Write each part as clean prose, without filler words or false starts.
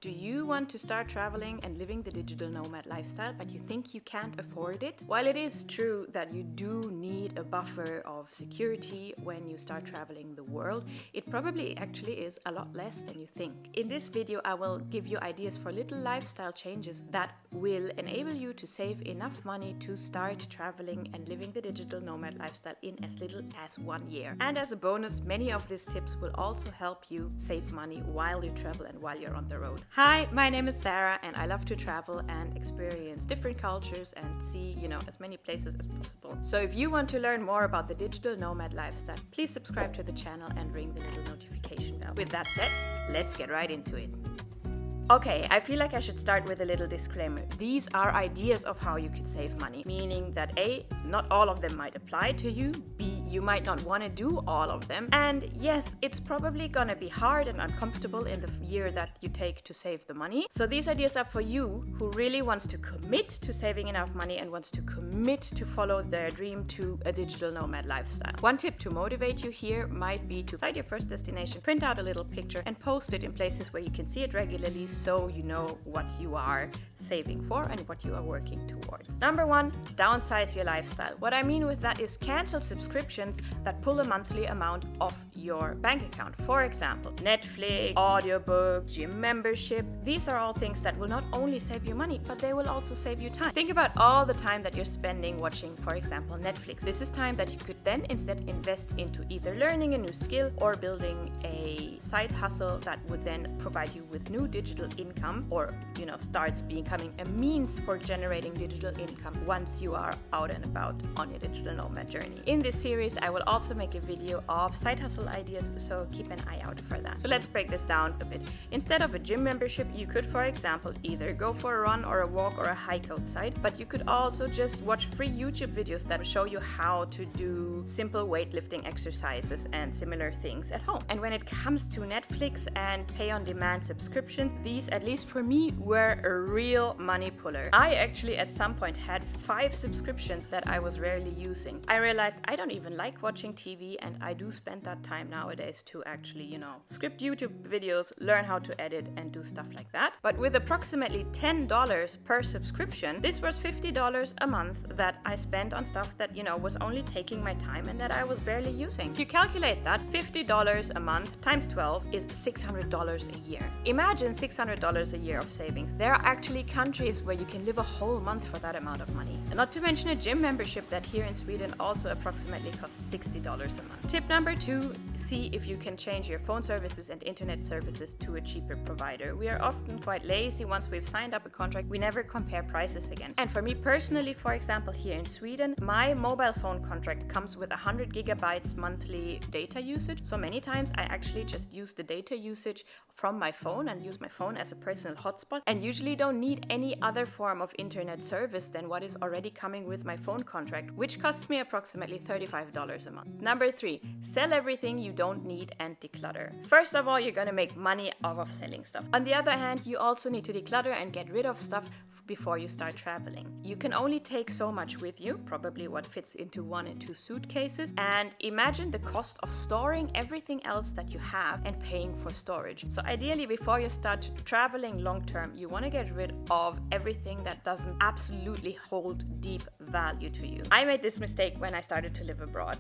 Do you want to start traveling and living the digital nomad lifestyle, but you think you can't afford it? While it is true that you do need a buffer of security when you start traveling the world, it probably actually is a lot less than you think. In this video, I will give you ideas for little lifestyle changes that will enable you to save enough money to start traveling and living the digital nomad lifestyle in as little as 1 year. And as a bonus, many of these tips will also help you save money while you travel and while you're on the road. Hi, my name is Sara and I love to travel and experience different cultures and see, as many places as possible. So if you want to learn more about the digital nomad lifestyle, please subscribe to the channel and ring the little notification bell. With that said, let's get right into it. Okay, I feel like I should start with a little disclaimer. These are ideas of how you could save money, meaning that A, not all of them might apply to you, B, you might not want to do all of them, and yes, it's probably gonna be hard and uncomfortable in the year that you take to save the money. So these ideas are for you who really wants to commit to saving enough money and wants to commit to follow their dream to a digital nomad lifestyle. One tip to motivate you here might be to decide your first destination, print out a little picture and post it in places where you can see it regularly so you know what you are saving for and what you are working towards. Number 1, downsize your lifestyle. What I mean with that is cancel subscriptions that pull a monthly amount off your bank account. For example, Netflix, audiobook, gym membership. These are all things that will not only save you money, but they will also save you time. Think about all the time that you're spending watching, for example, Netflix. This is time that you could then instead invest into either learning a new skill or building a side hustle that would then provide you with new digital income or, starts becoming a means for generating digital income once you are out and about on your digital nomad journey. In this series, I will also make a video of side hustle ideas, so keep an eye out for that. So let's break this down a bit. Instead of a gym membership, you could, for example, either go for a run or a walk or a hike outside, but you could also just watch free YouTube videos that show you how to do simple weightlifting exercises and similar things at home. And when it comes to Netflix and pay-on-demand subscriptions, these, at least for me, were a real money puller. I actually at some point had 5 subscriptions that I was rarely using. I realized I don't even like watching TV, and I do spend that time nowadays to actually, script YouTube videos, learn how to edit and do stuff like that. But with approximately $10 per subscription, this was $50 a month that I spent on stuff that, was only taking my time and that I was barely using. If you calculate that, $50 a month times 12 is $600 a year. Imagine $600 a year of savings. There are actually countries where you can live a whole month for that amount of money. And not to mention a gym membership that here in Sweden also approximately costs $60 a month. Tip number 2, see if you can change your phone services and internet services to a cheaper provider. We are often quite lazy. Once we've signed up a contract, we never compare prices again. And for me personally, for example, here in Sweden, my mobile phone contract comes with 100 gigabytes monthly data usage. So many times I actually just use the data usage from my phone and use my phone as a personal hotspot, and usually don't need any other form of internet service than what is already coming with my phone contract, which costs me approximately $35 a month. Number 3, sell everything you don't need and declutter. First of all, you're gonna make money off of selling stuff. On the other hand, you also need to declutter and get rid of stuff before you start traveling. You can only take so much with you, probably what fits into 1 and 2 suitcases, and imagine the cost of storing everything else that you have and paying for storage. So ideally, before you start traveling long term, you want to get rid of everything that doesn't absolutely hold deep value to you. I made this mistake when I started to live abroad.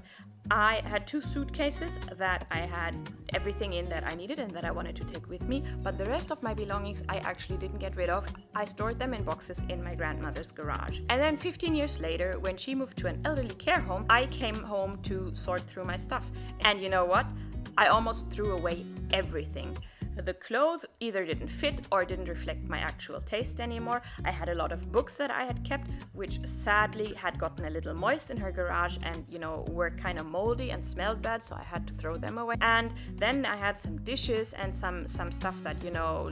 I had 2 suitcases that I had everything in that I needed and that I wanted to take with me, but the rest of my belongings I actually didn't get rid of. I stored them in boxes in my grandmother's garage. And then 15 years later, when she moved to an elderly care home, I came home to sort through my stuff. And you know what? I almost threw away everything. The clothes either didn't fit or didn't reflect my actual taste anymore. I had a lot of books that I had kept, which sadly had gotten a little moist in her garage and, were kind of moldy and smelled bad, so I had to throw them away. And then I had some dishes and some stuff that,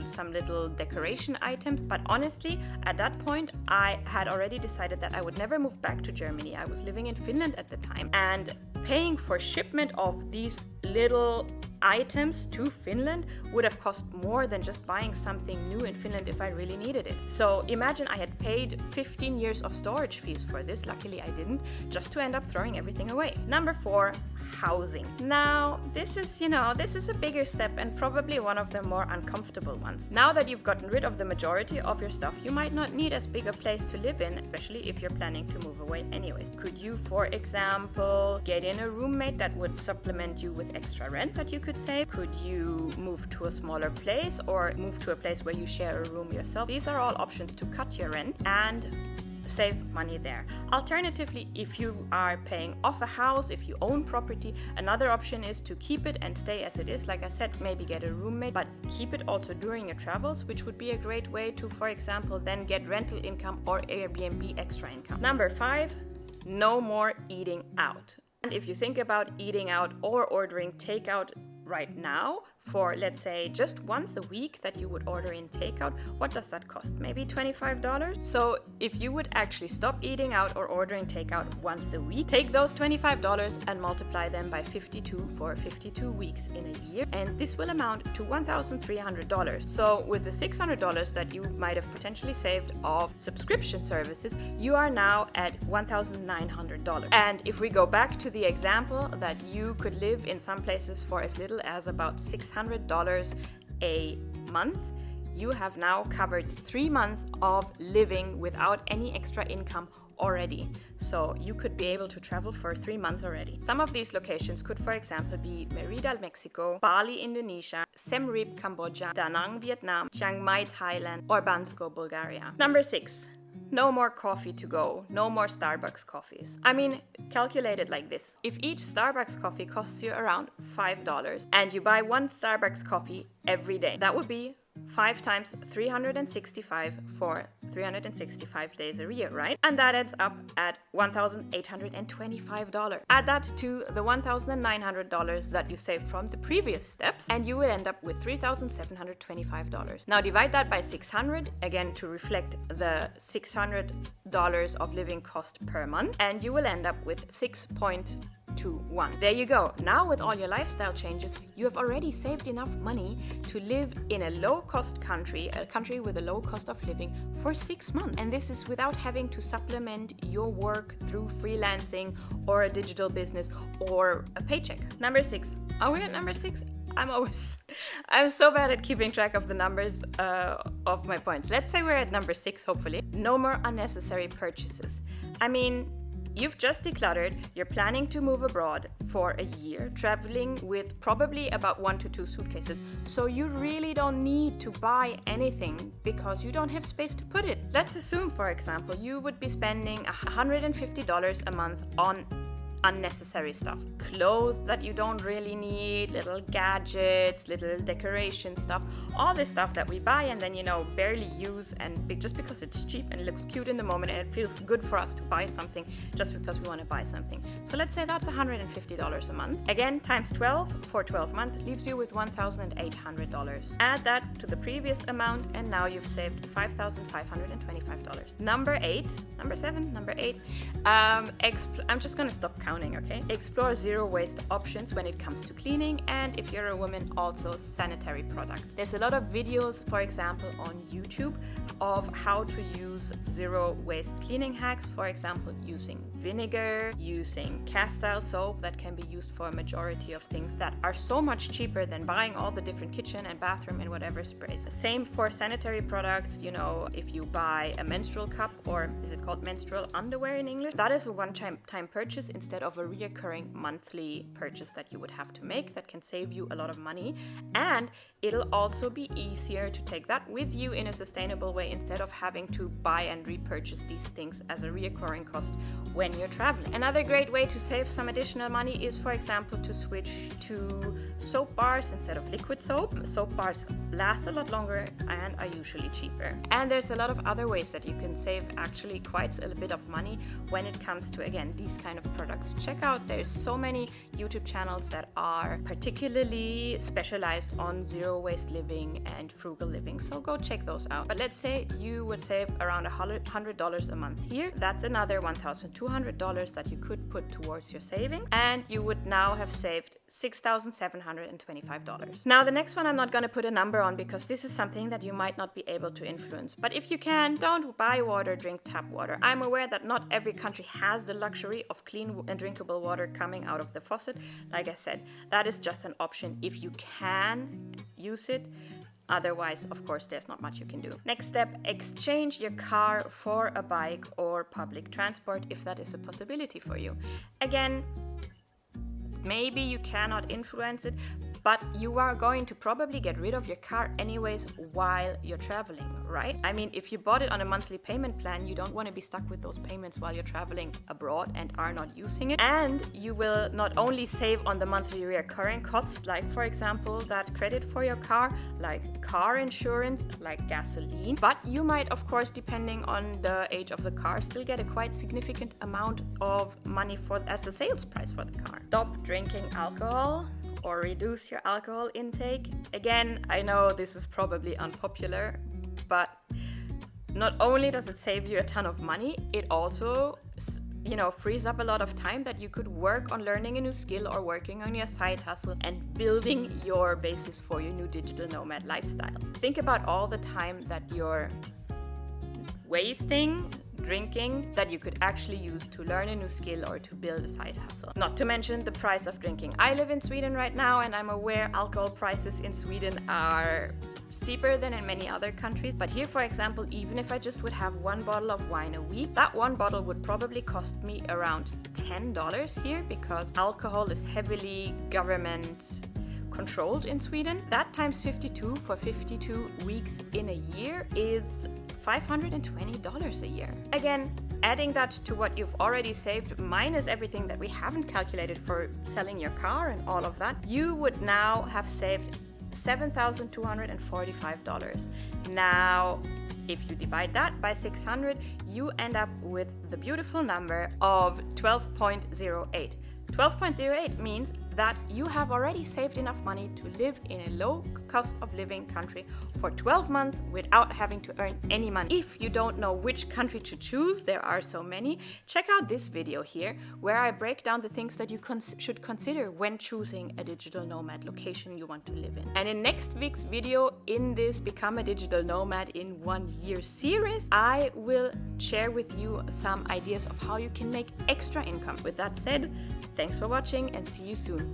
some little decoration items. But honestly, at that point, I had already decided that I would never move back to Germany. I was living in Finland at the time, and paying for shipment of these little items to Finland would have cost more than just buying something new in Finland if I really needed it. So imagine I had paid 15 years of storage fees for this, luckily I didn't, just to end up throwing everything away. Number 4, housing. Now, this is a bigger step and probably one of the more uncomfortable ones. Now that you've gotten rid of the majority of your stuff, you might not need as big a place to live in, especially if you're planning to move away anyways. Could you, for example, get in a roommate that would supplement you with extra rent that you could save? Could you move to a smaller place or move to a place where you share a room yourself? These are all options to cut your rent and save money there. Alternatively, if you are paying off a house, if you own property, another option is to keep it and stay as it is. Like I said, maybe get a roommate, but keep it also during your travels, which would be a great way to, for example, then get rental income or Airbnb extra income. Number 5, no more eating out. And if you think about eating out or ordering takeout right now, for let's say just once a week that you would order in takeout, what does that cost? Maybe $25? So if you would actually stop eating out or ordering takeout once a week, take those $25 and multiply them by 52 for 52 weeks in a year, and this will amount to $1,300. So with the $600 that you might have potentially saved of subscription services, you are now at $1,900. And if we go back to the example that you could live in some places for as little as about $600 a month, you have now covered 3 months of living without any extra income already. So you could be able to travel for 3 months already. Some of these locations could, for example, be Merida, Mexico, Bali, Indonesia, Siem Reap, Cambodia, Da Nang, Vietnam, Chiang Mai, Thailand, or Bansko, Bulgaria. Number 6. No more coffee to go. No more Starbucks coffees. I mean, calculate it like this. If each Starbucks coffee costs you around $5 and you buy one Starbucks coffee every day, that would be 5 times 365 for 365 days a year, right? And that adds up at $1,825. Add that to the $1,900 that you saved from the previous steps, and you will end up with $3,725. Now divide that by 600, again to reflect the $600 of living cost per month, and you will end up with 6.21. There you go. Now with all your lifestyle changes, you have already saved enough money to live in a low-cost country, a country with a low cost of living for 6 months. And this is without having to supplement your work through freelancing or a digital business or a paycheck. Number 6. Are we at number 6? I'm so bad at keeping track of the numbers of my points. Let's say we're at number 6, hopefully. No more unnecessary purchases. I mean, you've just decluttered, you're planning to move abroad for a year, traveling with probably about 1 to 2 suitcases, so you really don't need to buy anything because you don't have space to put it. Let's assume, for example, you would be spending $150 a month on unnecessary stuff. Clothes that you don't really need, little gadgets, little decoration stuff, all this stuff that we buy and then, barely use, and just because it's cheap and it looks cute in the moment and it feels good for us to buy something just because we want to buy something. So let's say that's $150 a month. Again, times 12 for 12 months leaves you with $1,800. Add that to the previous amount and now you've saved $5,525. Number 8. I'm just gonna stop counting, okay? Explore zero waste options when it comes to cleaning, and if you're a woman, also sanitary products. There's a lot of videos, for example, on YouTube of how to use zero waste cleaning hacks, for example, using vinegar, using cast iron soap that can be used for a majority of things that are so much cheaper than buying all the different kitchen and bathroom and whatever sprays. Same for sanitary products, if you buy a menstrual cup, or is it called menstrual underwear in English? That is a one-time purchase instead of a reoccurring monthly purchase that you would have to make. That can save you a lot of money, and it'll also be easier to take that with you in a sustainable way instead of having to buy and repurchase these things as a reoccurring cost when you're traveling. Another great way to save some additional money is, for example, to switch to soap bars instead of liquid soap. Soap bars last a lot longer and are usually cheaper. And there's a lot of other ways that you can save actually quite a bit of money when it comes to, again, these kind of products. Check out, there's so many YouTube channels that are particularly specialized on zero waste living and frugal living, so go check those out. But let's say you would save around $100 a month here. That's another $1,200 that you could put towards your savings, and you would now have saved $6,725. Now, the next one I'm not going to put a number on because this is something that you might not be able to influence. But if you can, don't buy water, drink tap water. I'm aware that not every country has the luxury of clean and drinkable water coming out of the faucet. Like I said, that is just an option if you can use it. Otherwise, of course, there's not much you can do. Next step, exchange your car for a bike or public transport if that is a possibility for you. Again, maybe you cannot influence it, but you are going to probably get rid of your car anyways while you're traveling, right? I mean, if you bought it on a monthly payment plan, you don't want to be stuck with those payments while you're traveling abroad and are not using it. And you will not only save on the monthly recurring costs, like for example, that credit for your car, like car insurance, like gasoline, but you might, of course, depending on the age of the car, still get a quite significant amount of money as a sales price for the car. Stop drinking alcohol or reduce your alcohol intake. Again, I know this is probably unpopular, but not only does it save you a ton of money, it also, frees up a lot of time that you could work on learning a new skill or working on your side hustle and building your basis for your new digital nomad lifestyle. Think about all the time that you're wasting drinking that you could actually use to learn a new skill or to build a side hustle. Not to mention the price of drinking. I live in Sweden right now, and I'm aware alcohol prices in Sweden are steeper than in many other countries. But here, for example, even if I just would have one bottle of wine a week, that one bottle would probably cost me around $10 here, because alcohol is heavily government controlled in Sweden. That times 52 for 52 weeks in a year is $520 a year. Again, adding that to what you've already saved, minus everything that we haven't calculated for selling your car and all of that, you would now have saved $7,245. Now, if you divide that by 600, you end up with the beautiful number of 12.08. 12.08 means that you have already saved enough money to live in a low cost of living country for 12 months without having to earn any money. If you don't know which country to choose, there are so many, check out this video here where I break down the things that you should consider when choosing a digital nomad location you want to live in. And in next week's video in this Become a Digital Nomad in 1 Year series, I will share with you some ideas of how you can make extra income. With that said, thanks for watching and see you soon.